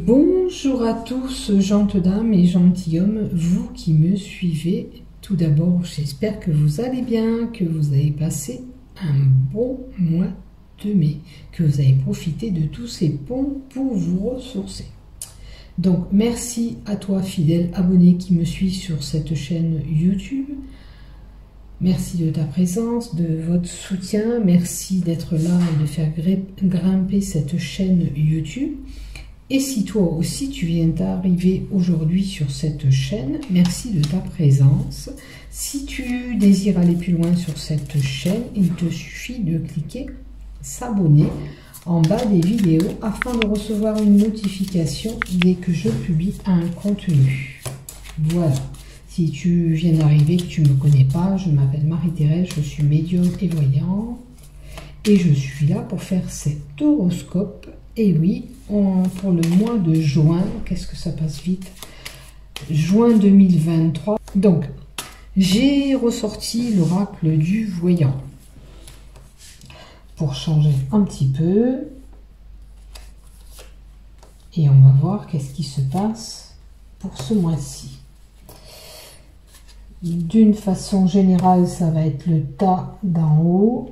Bonjour à tous, gentes dames et gentilshommes, vous qui me suivez. Tout d'abord, j'espère que vous allez bien, que vous avez passé un bon mois de mai, que vous avez profité de tous ces ponts pour vous ressourcer. Donc, merci à toi, fidèle abonné qui me suit sur cette chaîne YouTube. Merci de ta présence, de votre soutien. Merci d'être là et de faire grimper cette chaîne YouTube. Et si toi aussi tu viens d'arriver aujourd'hui sur cette chaîne, merci de ta présence. Si tu désires aller plus loin sur cette chaîne, il te suffit de cliquer s'abonner en bas des vidéos afin de recevoir une notification dès que je publie un contenu. Voilà. Si tu viens d'arriver, que tu ne me connais pas, je m'appelle Marie-Thérèse, je suis médium et voyante et je suis là pour faire cet horoscope. Et oui, pour le mois de juin, qu'est-ce que ça passe vite, juin 2023. Donc, j'ai ressorti l'oracle du voyant pour changer un petit peu. Et on va voir qu'est-ce qui se passe pour ce mois-ci. D'une façon générale, ça va être le tas d'en haut.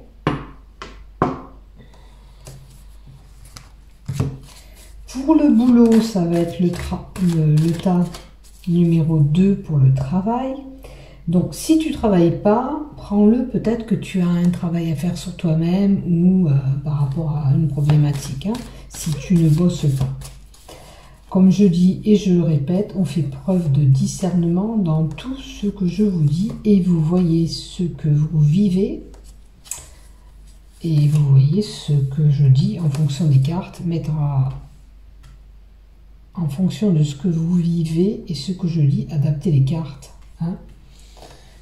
Pour le boulot, ça va être le tas numéro 2 pour le travail. Donc, si tu ne travailles pas, prends-le, peut-être que tu as un travail à faire sur toi-même ou par rapport à une problématique, hein, si tu ne bosses pas. Comme je dis et je le répète, on fait preuve de discernement dans tout ce que je vous dis et vous voyez ce que vous vivez et vous voyez ce que je dis en fonction des cartes, en fonction de ce que vous vivez et ce que je dis, adaptez les cartes. Hein.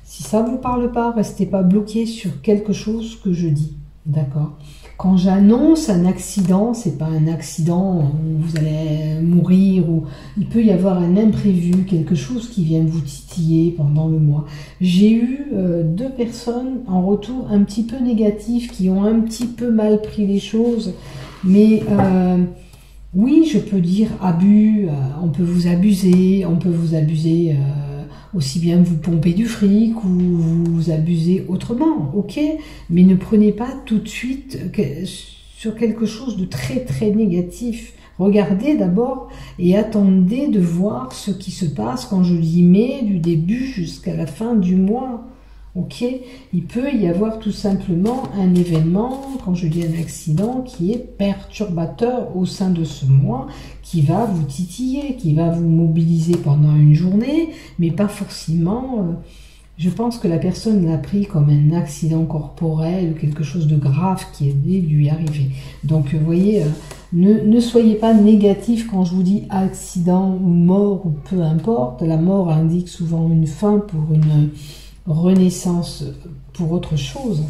Si ça ne vous parle pas, restez pas bloqué sur quelque chose que je dis. D'accord? Quand j'annonce un accident, c'est pas un accident où vous allez mourir, ou il peut y avoir un imprévu, quelque chose qui vient vous titiller pendant le mois. J'ai eu 2 personnes en retour un petit peu négatives qui ont un petit peu mal pris les choses, mais oui, je peux dire abus, on peut vous abuser, aussi bien vous pomper du fric ou vous abuser autrement, ok? Mais ne prenez pas tout de suite sur quelque chose de très très négatif. Regardez d'abord et attendez de voir ce qui se passe quand je dis mai, du début jusqu'à la fin du mois. Ok, il peut y avoir tout simplement un événement, quand je dis un accident, qui est perturbateur au sein de ce mois, qui va vous titiller, qui va vous mobiliser pendant une journée, mais pas forcément. Je pense que la personne l'a pris comme un accident corporel ou quelque chose de grave qui est lui arriver. Donc, vous voyez, ne soyez pas négatif quand je vous dis accident ou mort ou peu importe. La mort indique souvent une fin pour une renaissance pour autre chose.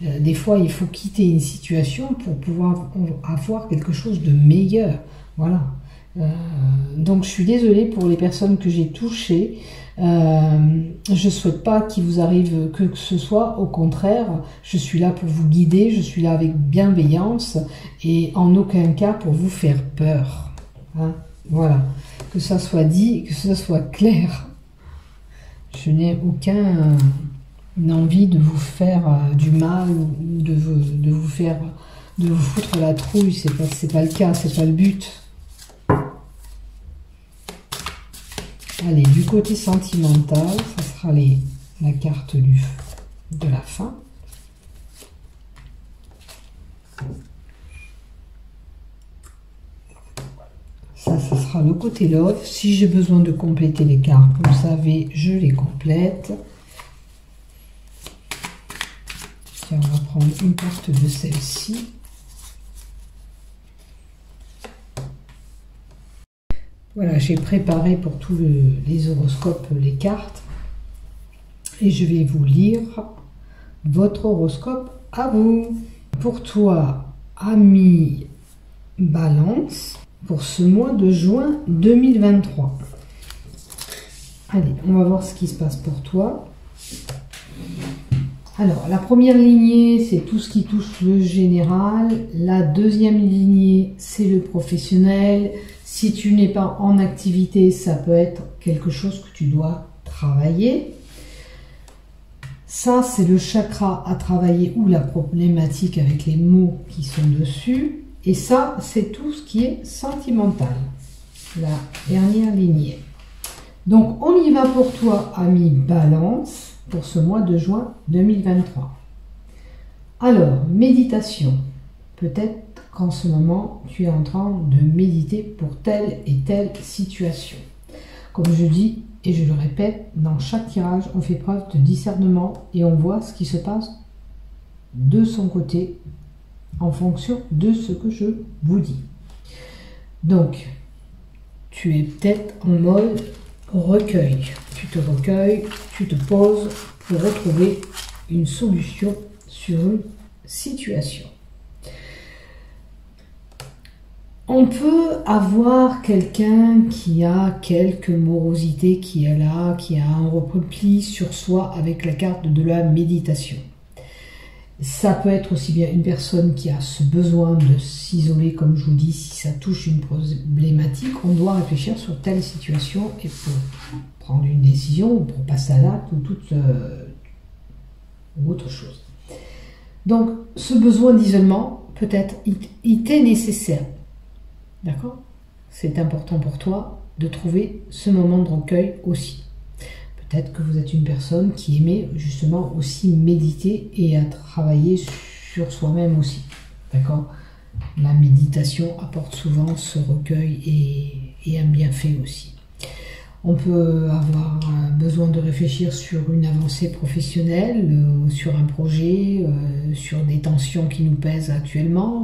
Des fois, il faut quitter une situation pour pouvoir avoir quelque chose de meilleur. Voilà. Donc, je suis désolée pour les personnes que j'ai touchées. Je souhaite pas qu'il vous arrive que ce soit. Au contraire, je suis là pour vous guider. Je suis là avec bienveillance et en aucun cas pour vous faire peur. Hein, voilà. Que ça soit dit, que ça soit clair. Je n'ai aucune envie de vous faire du mal ou de vous foutre la trouille. C'est pas le cas, c'est pas le but. Allez, du côté sentimental, ça sera la carte de la fin. Ça sera le côté love. Si j'ai besoin de compléter les cartes, vous savez, je les complète. Tiens, on va prendre une carte de celle-ci. Voilà, j'ai préparé pour tous les horoscopes les cartes. Et je vais vous lire votre horoscope à vous. Pour toi, ami Balance, pour ce mois de juin 2023. Allez, on va voir ce qui se passe pour toi. Alors, la première lignée, c'est tout ce qui touche le général. La deuxième lignée, c'est le professionnel. Si tu n'es pas en activité, ça peut être quelque chose que tu dois travailler. Ça, c'est le chakra à travailler ou la problématique avec les mots qui sont dessus. Et ça, c'est tout ce qui est sentimental. La dernière lignée. Donc, on y va pour toi, ami Balance, pour ce mois de juin 2023. Alors, méditation. Peut-être qu'en ce moment, tu es en train de méditer pour telle et telle situation. Comme je dis, et je le répète, dans chaque tirage, on fait preuve de discernement et on voit ce qui se passe de son côté en fonction de ce que je vous dis. Donc, tu es peut-être en mode recueil. Tu te recueilles, tu te poses pour retrouver une solution sur une situation. On peut avoir quelqu'un qui a quelques morosités, qui est là, qui a un repli sur soi avec la carte de la méditation. Ça peut être aussi bien une personne qui a ce besoin de s'isoler, comme je vous dis, si ça touche une problématique, on doit réfléchir sur telle situation et pour prendre une décision ou pour passer à l'acte ou toute autre chose. Donc, ce besoin d'isolement, peut-être, il t'est nécessaire. D'accord? C'est important pour toi de trouver ce moment de recueil aussi. Peut-être que vous êtes une personne qui aimait justement aussi méditer et à travailler sur soi-même aussi. D'accord? La méditation apporte souvent ce recueil et un bienfait aussi. On peut avoir besoin de réfléchir sur une avancée professionnelle, sur un projet, sur des tensions qui nous pèsent actuellement,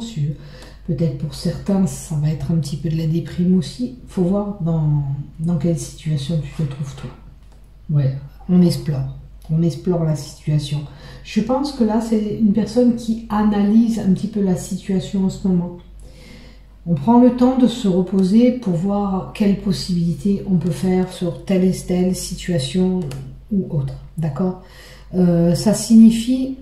peut-être pour certains, ça va être un petit peu de la déprime aussi. Il faut voir dans quelle situation tu te trouves toi. Ouais, on explore la situation. Je pense que là, c'est une personne qui analyse un petit peu la situation en ce moment. On prend le temps de se reposer pour voir quelles possibilités on peut faire sur telle et telle situation ou autre. D'accord? Ça signifie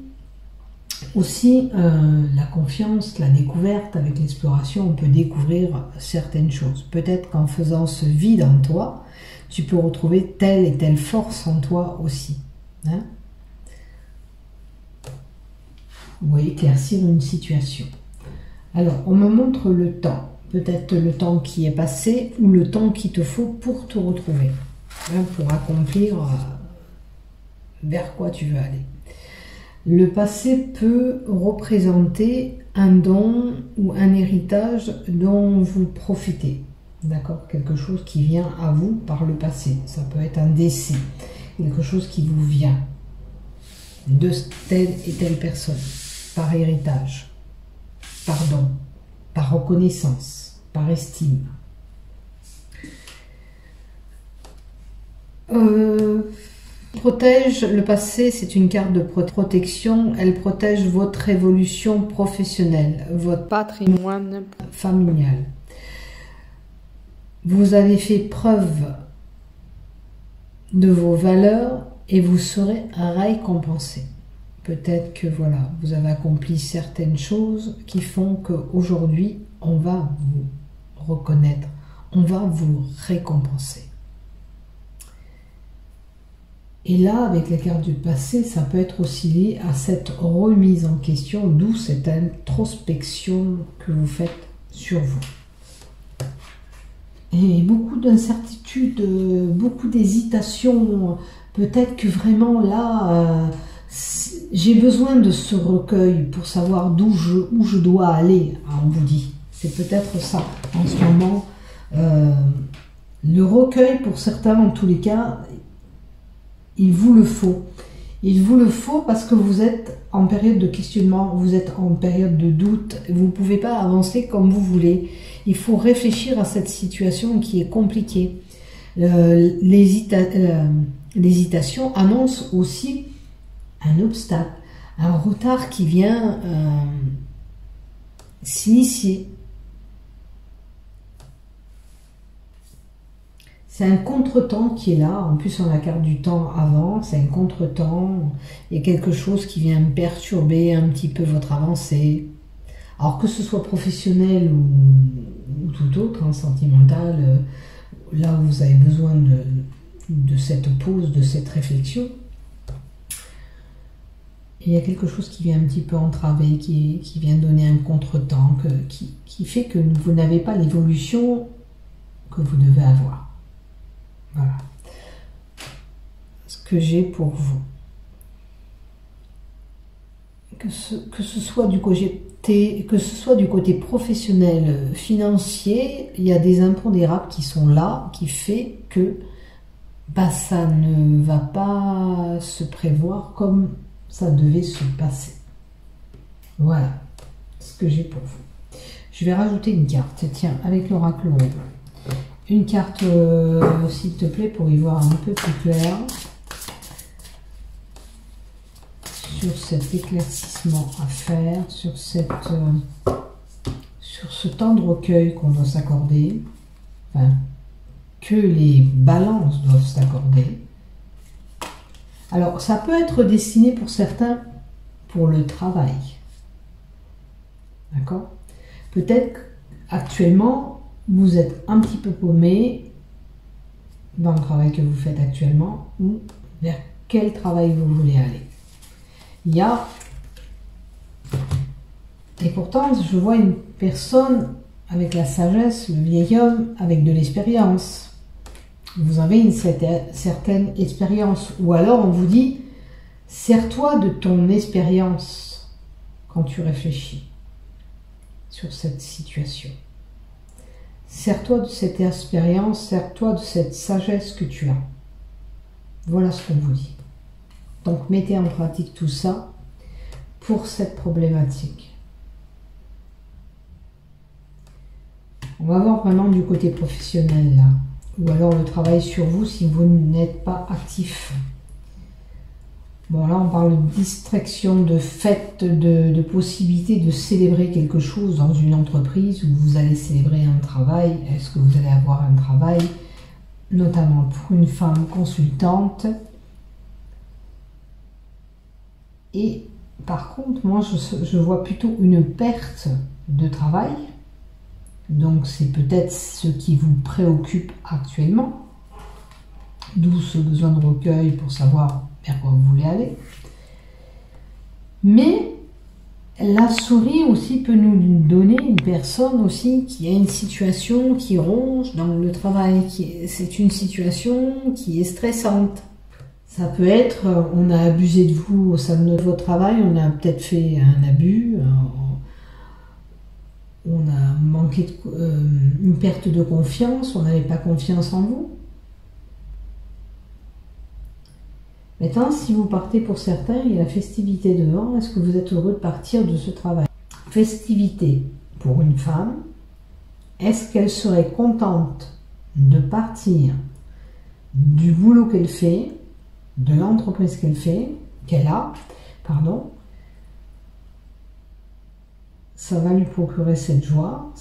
aussi la confiance, la découverte. Avec l'exploration, on peut découvrir certaines choses. Peut-être qu'en faisant ce vide en toi, tu peux retrouver telle et telle force en toi aussi. Hein? Ou éclaircir une situation. Alors, on me montre le temps. Peut-être le temps qui est passé ou le temps qu'il te faut pour te retrouver. Hein, pour accomplir vers quoi tu veux aller. Le passé peut représenter un don ou un héritage dont vous profitez. D'accord? Quelque chose qui vient à vous par le passé. Ça peut être un décès. Quelque chose qui vous vient de telle et telle personne. Par héritage. Par don. Par reconnaissance. Par estime. Protège le passé, c'est une carte de protection. Elle protège votre évolution professionnelle, votre patrimoine familial. Vous avez fait preuve de vos valeurs et vous serez récompensé. Peut-être que voilà, vous avez accompli certaines choses qui font qu'aujourd'hui, on va vous reconnaître, on va vous récompenser. Et là, avec la carte du passé, ça peut être aussi lié à cette remise en question, d'où cette introspection que vous faites sur vous. Et beaucoup d'incertitudes, beaucoup d'hésitations. Peut-être que vraiment là, j'ai besoin de ce recueil pour savoir où je dois aller, on vous dit. C'est peut-être ça en ce moment. Le recueil, pour certains en tous les cas, il vous le faut. Il vous le faut parce que vous êtes en période de questionnement, vous êtes en période de doute, vous ne pouvez pas avancer comme vous voulez. Il faut réfléchir à cette situation qui est compliquée. L'hésitation annonce aussi un obstacle, un retard qui vient s'initier. C'est un contretemps qui est là. En plus, on a la carte du temps avant. C'est un contretemps. Il y a quelque chose qui vient perturber un petit peu votre avancée. Alors que ce soit professionnel ou tout autre, hein, sentimental, là où vous avez besoin de cette pause, de cette réflexion, il y a quelque chose qui vient un petit peu entraver, qui vient donner un contretemps, qui fait que vous n'avez pas l'évolution que vous devez avoir. Voilà ce que j'ai pour vous. Que ce soit du côté professionnel, financier, il y a des impondérables qui sont là, qui fait que ça ne va pas se prévoir comme ça devait se passer. Voilà ce que j'ai pour vous. Je vais rajouter une carte, tiens, avec l'oracle rouge. Une carte, s'il te plaît, pour y voir un peu plus clair sur cet éclaircissement à faire, sur ce temps de recueil qu'on doit s'accorder, enfin, que les balances doivent s'accorder. Alors, ça peut être destiné pour certains pour le travail. D'accord? Peut-être qu'actuellement, vous êtes un petit peu paumé dans le travail que vous faites actuellement, ou vers quel travail vous voulez aller. Il y a... Et pourtant, je vois une personne avec la sagesse, le vieil homme, avec de l'expérience. Vous avez une certaine expérience. Ou alors, on vous dit, sers-toi de ton expérience quand tu réfléchis sur cette situation. Sers-toi de cette expérience, sers-toi de cette sagesse que tu as. Voilà ce qu'on vous dit. Donc, mettez en pratique tout ça pour cette problématique. On va voir maintenant du côté professionnel, là. Ou alors le travail sur vous si vous n'êtes pas actif. Bon, là, on parle de distraction, de fête, de possibilité de célébrer quelque chose dans une entreprise où vous allez célébrer un travail. Est-ce que vous allez avoir un travail, notamment pour une femme consultante? Et par contre, moi, je vois plutôt une perte de travail. Donc, c'est peut-être ce qui vous préoccupe actuellement. D'où ce besoin de recueil pour savoir vers quoi vous voulez aller. Mais la souris aussi peut nous donner une personne aussi qui a une situation qui ronge dans le travail. C'est une situation qui est stressante. Ça peut être, on a abusé de vous au sein de votre travail, on a peut-être fait un abus, on a manqué une perte de confiance, on n'avait pas confiance en vous. Maintenant, si vous partez pour certains, il y a la festivité devant, est-ce que vous êtes heureux de partir de ce travail? Festivité pour une femme, est-ce qu'elle serait contente de partir du boulot qu'elle fait, de l'entreprise qu'elle a, pardon, ça va lui procurer cette joie.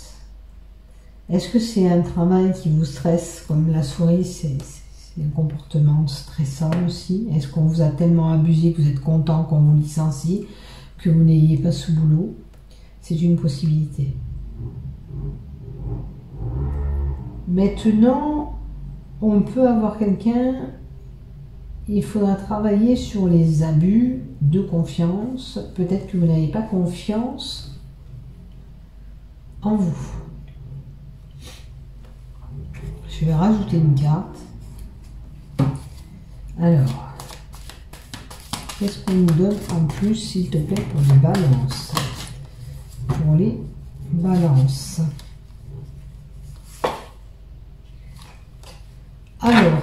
Est-ce que c'est un travail qui vous stresse, comme la souris, c'est un comportement stressant aussi? Est-ce qu'on vous a tellement abusé que vous êtes content qu'on vous licencie, que vous n'ayez pas ce boulot? C'est une possibilité. Maintenant, on peut avoir quelqu'un... Il faudra travailler sur les abus de confiance. Peut-être que vous n'avez pas confiance en vous. Je vais rajouter une carte. Alors, qu'est-ce qu'on nous donne en plus, s'il te plaît, pour les balances? Pour les balances. Alors...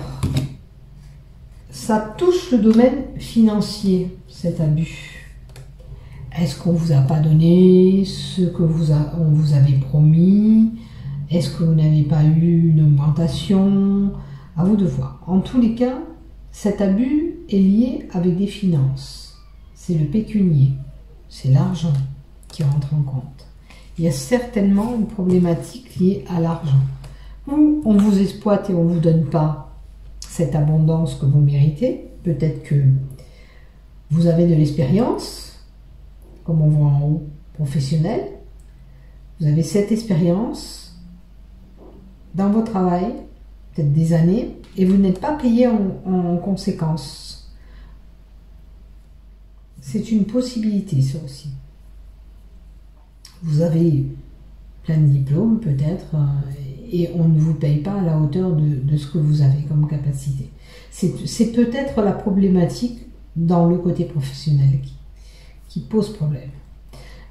ça touche le domaine financier, cet abus. Est-ce qu'on ne vous a pas donné ce que on vous avait promis? Est-ce que vous n'avez pas eu une augmentation? À vous de voir. En tous les cas, cet abus est lié avec des finances. C'est le pécunier, c'est l'argent qui rentre en compte. Il y a certainement une problématique liée à l'argent. Ou on vous exploite et on ne vous donne pas cette abondance que vous méritez. Peut-être que vous avez de l'expérience, comme on voit en haut, professionnelle, Vous avez cette expérience dans votre travail, peut-être des années, et vous n'êtes pas payé en conséquence. C'est une possibilité, ça aussi. Vous avez plein de diplômes, peut-être, et on ne vous paye pas à la hauteur de ce que vous avez comme capacité. C'est peut-être la problématique dans le côté professionnel qui pose problème.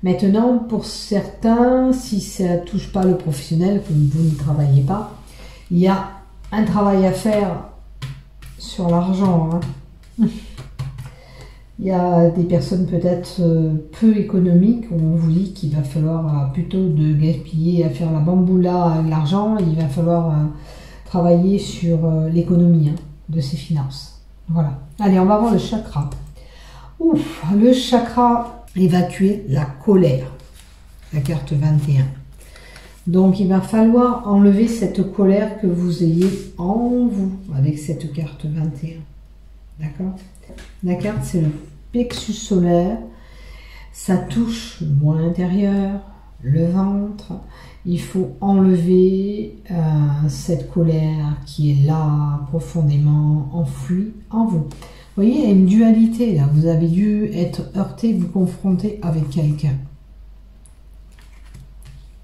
Maintenant, pour certains, si ça ne touche pas le professionnel, que vous n'y travaillez pas, il y a un travail à faire sur l'argent. Hein. Il y a des personnes peut-être peu économiques où on vous dit qu'il va falloir plutôt de gaspiller à faire la bamboula avec l'argent, il va falloir travailler sur l'économie de ses finances. Voilà. Allez, on va voir le chakra. Ouf, le chakra évacuer la colère. La carte 21. Donc, il va falloir enlever cette colère que vous ayez en vous avec cette carte 21. D'accord? La carte, c'est le plexus solaire. Ça touche le moi intérieur, le ventre. Il faut enlever cette colère qui est là, profondément enfouie en vous. Vous voyez, il y a une dualité là. Vous avez dû être heurté, vous confronter avec quelqu'un.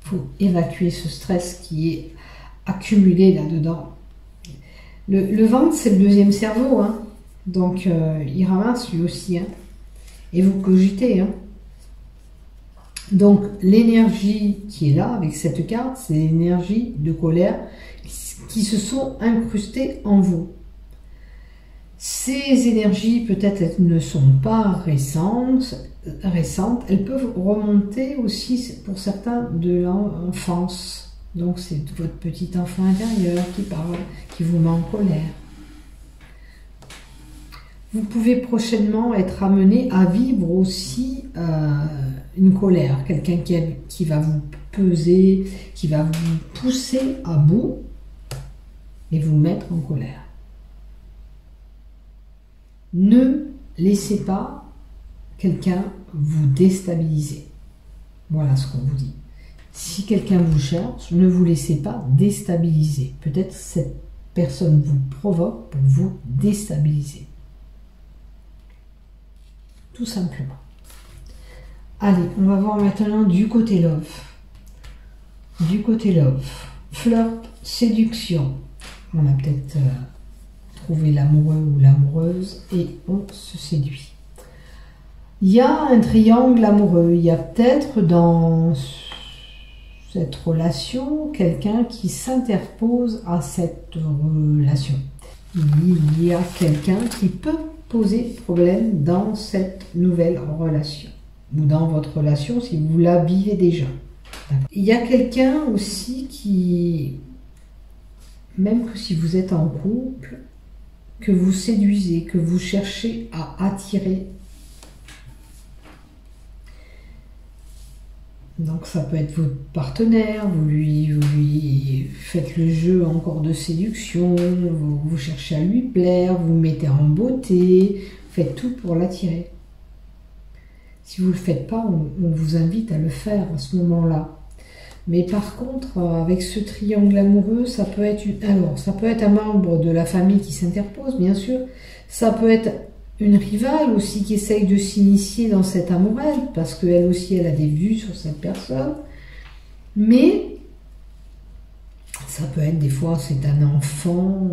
Il faut évacuer ce stress qui est accumulé là-dedans. Le ventre, c'est le deuxième cerveau, hein. Donc il ramasse lui aussi, hein. Et vous cogitez, hein. Donc l'énergie qui est là avec cette carte, c'est l'énergie de colère qui se sont incrustées en vous. Ces énergies, peut-être, elles ne sont pas récentes, elles peuvent remonter aussi pour certains de l'enfance. Donc c'est votre petit enfant intérieur qui parle, qui vous met en colère. Vous pouvez prochainement être amené à vivre aussi une colère, quelqu'un qui va vous peser, qui va vous pousser à bout et vous mettre en colère. Ne laissez pas quelqu'un vous déstabiliser. Voilà ce qu'on vous dit. Si quelqu'un vous cherche, ne vous laissez pas déstabiliser. Peut-être cette personne vous provoque pour vous déstabiliser. Tout simplement. Allez, on va voir maintenant du côté love. Du côté love. Flirt, séduction. On a peut-être trouvé l'amoureux ou l'amoureuse et on se séduit. Il y a un triangle amoureux. Il y a peut-être dans cette relation quelqu'un qui s'interpose à cette relation. Il y a quelqu'un qui peut poser problème dans cette nouvelle relation ou dans votre relation si vous la vivez déjà. Il y a quelqu'un aussi qui, même que si vous êtes en couple, que vous séduisez, que vous cherchez à attirer. Donc ça peut être votre partenaire, vous lui faites le jeu encore de séduction, vous cherchez à lui plaire, vous mettez en beauté, faites tout pour l'attirer. Si vous ne le faites pas, on vous invite à le faire à ce moment-là. Mais par contre, avec ce triangle amoureux, ça peut être un membre de la famille qui s'interpose, bien sûr. Ça peut être une rivale aussi qui essaye de s'initier dans cette amourelle, parce qu'elle aussi, elle a des vues sur cette personne. Mais ça peut être des fois, c'est un enfant.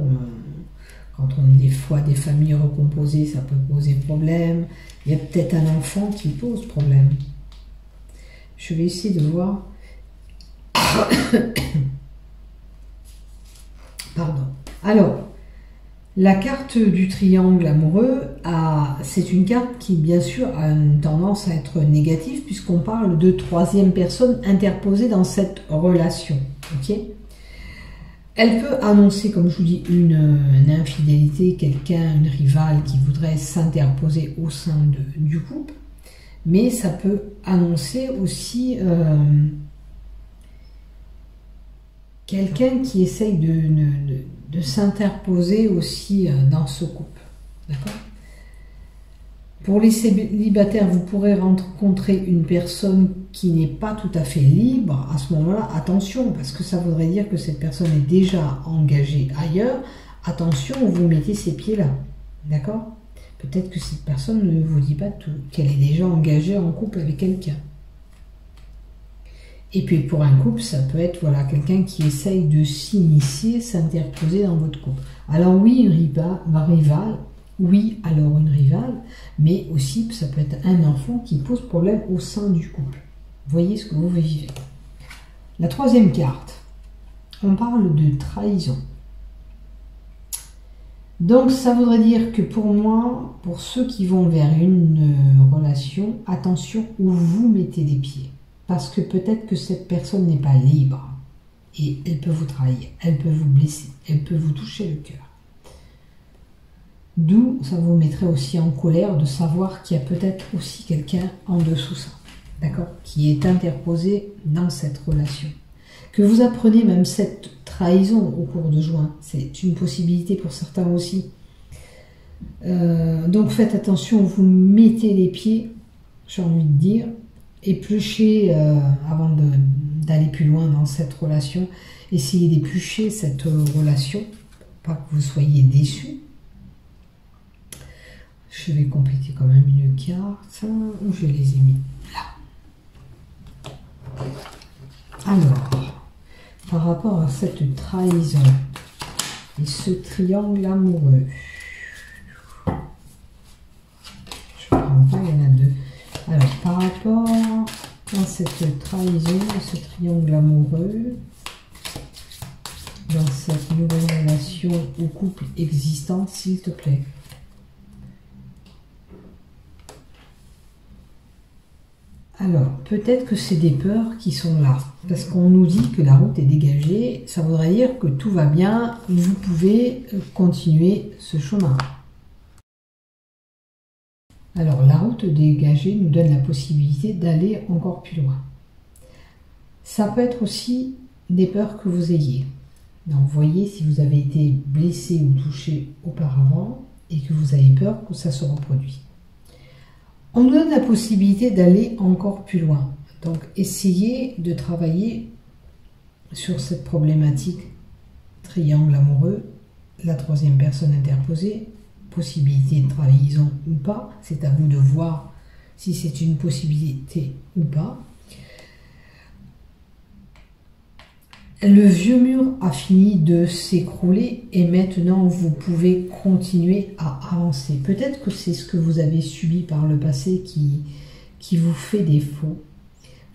Quand on est des fois des familles recomposées, ça peut poser problème. Il y a peut-être un enfant qui pose problème. Je vais essayer de voir. Pardon. Alors, la carte du triangle amoureux, c'est une carte qui, bien sûr, a une tendance à être négative puisqu'on parle de troisième personne interposée dans cette relation. Ok ? Elle peut annoncer, comme je vous dis, une infidélité, quelqu'un, une rivale qui voudrait s'interposer au sein du couple, mais ça peut annoncer aussi quelqu'un qui essaye de s'interposer aussi dans ce couple. D'accord ? Pour les célibataires, vous pourrez rencontrer une personne qui n'est pas tout à fait libre. À ce moment-là, attention, parce que ça voudrait dire que cette personne est déjà engagée ailleurs. Attention, vous mettez ses pieds là. D'accord? Peut-être que cette personne ne vous dit pas tout, qu'elle est déjà engagée en couple avec quelqu'un. Et puis pour un couple, ça peut être voilà, quelqu'un qui essaye de s'initier, s'interposer dans votre couple. Alors oui, une rivale, oui, alors une rivale, mais aussi ça peut être un enfant qui pose problème au sein du couple. Voyez ce que vous vivez. La troisième carte, on parle de trahison. Donc ça voudrait dire que pour moi, pour ceux qui vont vers une relation, attention où vous mettez les pieds. Parce que peut-être que cette personne n'est pas libre. Et elle peut vous trahir, elle peut vous blesser, elle peut vous toucher le cœur. D'où ça vous mettrait aussi en colère de savoir qu'il y a peut-être aussi quelqu'un en dessous ça. D'accord? Qui est interposé dans cette relation. Que vous apprenez même cette trahison au cours de juin. C'est une possibilité pour certains aussi. Donc faites attention, vous mettez les pieds, j'ai envie de dire, épluchez avant d'aller plus loin dans cette relation. Essayez d'éplucher cette relation, pour pas que vous soyez déçus. Je vais compléter quand même une carte, où je les ai mis là. Alors, par rapport à cette trahison et ce triangle amoureux, je ne prends pas, il y en a deux. Alors, par rapport à cette trahison, ce triangle amoureux, dans cette nouvelle relation ou couple existant, s'il te plaît. Alors, peut-être que c'est des peurs qui sont là. Parce qu'on nous dit que la route est dégagée, ça voudrait dire que tout va bien, vous pouvez continuer ce chemin. Alors, la route dégagée nous donne la possibilité d'aller encore plus loin. Ça peut être aussi des peurs que vous ayez. Donc, voyez si vous avez été blessé ou touché auparavant et que vous avez peur que ça se reproduise. On nous donne la possibilité d'aller encore plus loin. Donc, essayez de travailler sur cette problématique triangle amoureux, la troisième personne interposée, possibilité de trahison ou pas. C'est à vous de voir si c'est une possibilité ou pas. Le vieux mur a fini de s'écrouler et maintenant vous pouvez continuer à avancer. Peut-être que c'est ce que vous avez subi par le passé qui vous fait défaut.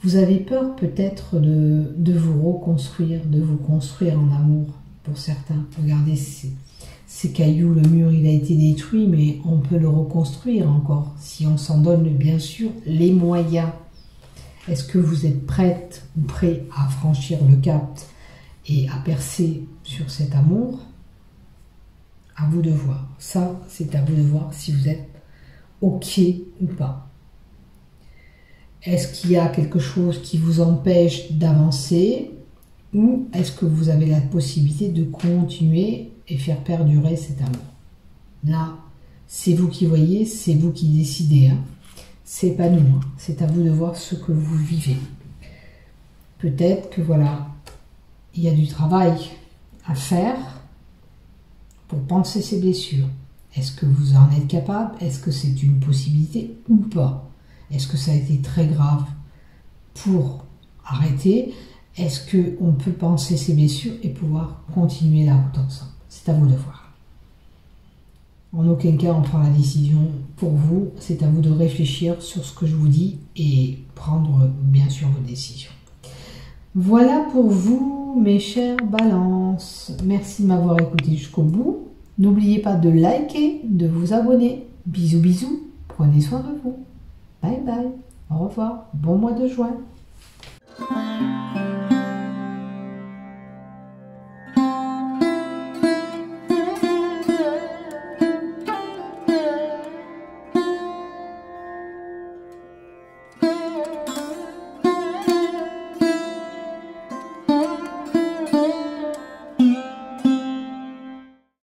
Vous avez peur peut-être de vous reconstruire, de vous construire en amour pour certains. Regardez ces cailloux, le mur il a été détruit mais on peut le reconstruire encore si on s'en donne bien sûr les moyens. Est-ce que vous êtes prête ou prêt à franchir le cap et à percer sur cet amour? À vous de voir. Ça, c'est à vous de voir si vous êtes OK ou pas. Est-ce qu'il y a quelque chose qui vous empêche d'avancer ou est-ce que vous avez la possibilité de continuer et faire perdurer cet amour? Là, c'est vous qui voyez, c'est vous qui décidez. Hein. C'est pas nous. Hein. C'est à vous de voir ce que vous vivez. Peut-être que voilà, il y a du travail à faire pour penser ces blessures. Est-ce que vous en êtes capable? Est-ce que c'est une possibilité ou pas? Est-ce que ça a été très grave pour arrêter? Est-ce qu'on peut penser ces blessures et pouvoir continuer la route ensemble? C'est à vous de voir. En aucun cas on prend la décision pour vous. C'est à vous de réfléchir sur ce que je vous dis et prendre bien sûr vos décisions. Voilà pour vous, mes chers balances. Merci de m'avoir écouté jusqu'au bout. N'oubliez pas de liker, de vous abonner. Bisous, bisous. Prenez soin de vous. Bye bye. Au revoir. Bon mois de juin.